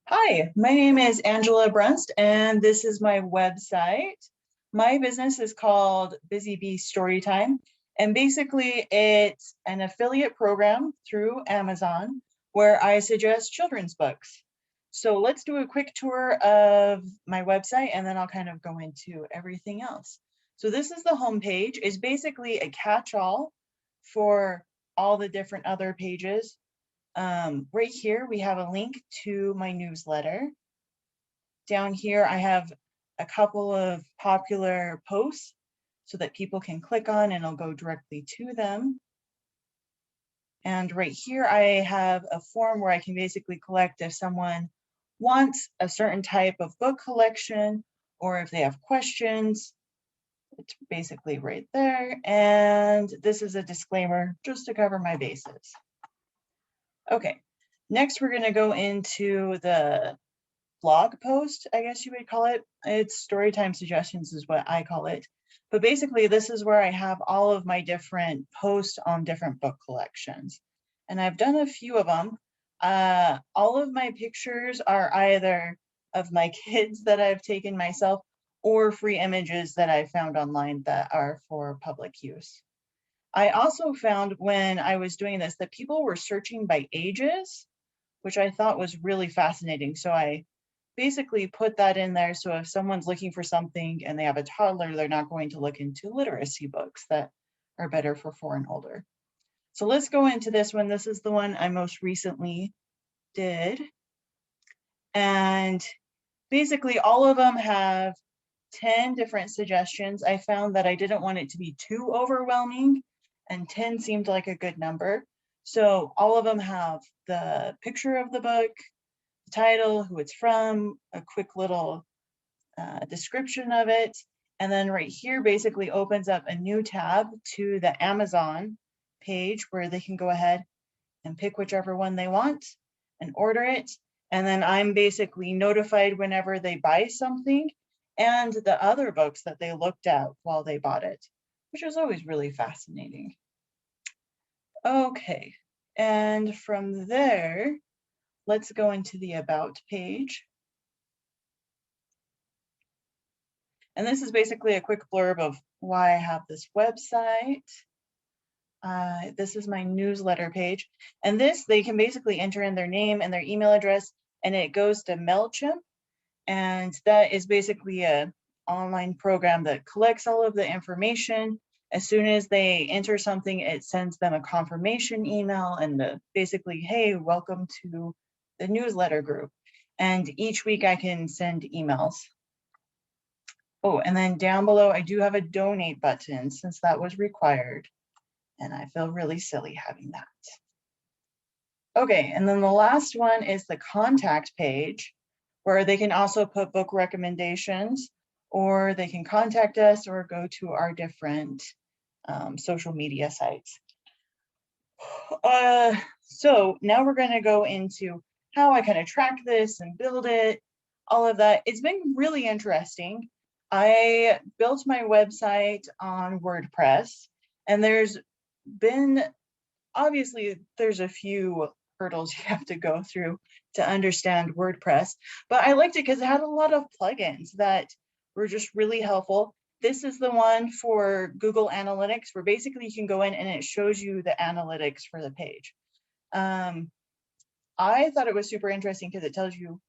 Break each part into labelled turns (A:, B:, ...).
A: Hi, my name is Angela Brunst, and this is my website. My business is called Busy Bee Storytime, and basically it's an affiliate program through Amazon where I suggest children's books. So let's do a quick tour of my website, and then I'll kind of go into everything else. So this is the homepage. It's basically a catch-all for all the different other pages. Right here, we have a link to my newsletter. Down here, I have a couple of popular posts so that people can click on and it'll go directly to them. And right here, I have a form where I can basically collect if someone wants a certain type of book collection or if they have questions. It's basically right there. And this is a disclaimer just to cover my bases. Okay, next we're going to go into the blog post, I guess you would call it. It's Storytime Suggestions is what I call it. But basically, this is where I have all of my different posts on different book collections. And I've done a few of them. All of my pictures are either of my kids that I've taken myself or free images that I found online that are for public use. I also found when I was doing this that people were searching by ages, which I thought was really fascinating. So I basically put that in there. So if someone's looking for something and they have a toddler, they're not going to look into literacy books that are better for 4 and older. So let's go into this one. This is the one I most recently did. And basically all of them have 10 different suggestions. I found that I didn't want it to be too overwhelming, and 10 seemed like a good number. So all of them have the picture of the book, the title, who it's from, a quick little description of it. And then right here basically opens up a new tab to the Amazon page where they can go ahead and pick whichever one they want and order it. And then I'm basically notified whenever they buy something and the other books that they looked at while they bought it, which is always really fascinating. Okay, and from there, let's go into the About page. And this is basically a quick blurb of why I have this website. This is my newsletter page. And this, they can basically enter in their name and their email address, and it goes to MailChimp. And that is basically an online program that collects all of the information. As soon as they enter something, it sends them a confirmation email and basically, hey, welcome to the newsletter group. And each week I can send emails. Oh, and then down below, I do have a donate button since that was required. And I feel really silly having that. Okay, and then the last one is the contact page, where they can also put book recommendations, or they can contact us or go to our different social media sites. So now we're going to go into how I kind of track this and build it, all of that. It's been really interesting. I built my website on WordPress, and there's been, obviously, there's a few hurdles you have to go through to understand WordPress, but I liked it because it had a lot of plugins that were just really helpful. This is the one for Google Analytics, where basically you can go in and it shows you the analytics for the page. I thought it was super interesting because it tells you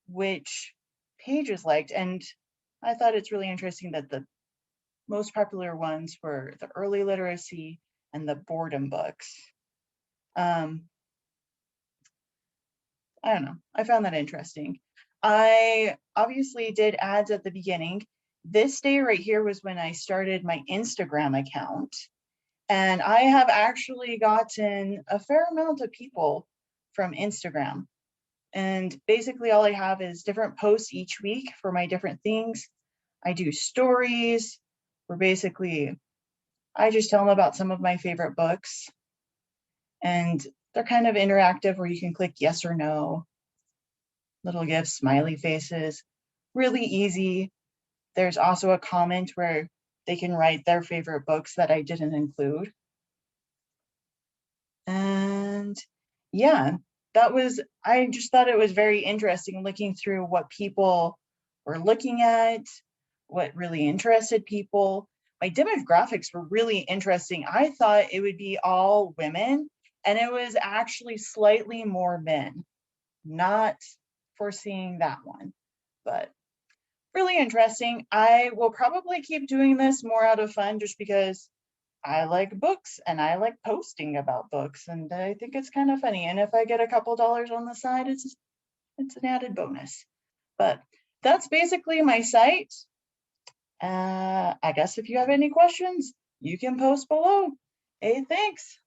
A: which page is liked, and I thought it's really interesting that the most popular ones were the early literacy and the boredom books. I don't know, I found that interesting. I obviously did ads at the beginning. This day right here was when I started my Instagram account. And I have actually gotten a fair amount of people from Instagram. And basically all I have is different posts each week for my different things. I do stories where basically I just tell them about some of my favorite books. And they're kind of interactive where you can click yes or no, little gifs, smiley faces, really easy. There's also a comment where they can write their favorite books that I didn't include. And yeah, I just thought it was very interesting looking through what people were looking at, what really interested people. My demographics were really interesting. I thought it would be all women, and it was actually slightly more men. Not foreseeing that one, but really interesting. I will probably keep doing this more out of fun just because I like books and I like posting about books, and I think it's kind of funny. And if I get a couple dollars on the side, it's an added bonus. But that's basically my site. I guess if you have any questions, you can post below. Hey, thanks.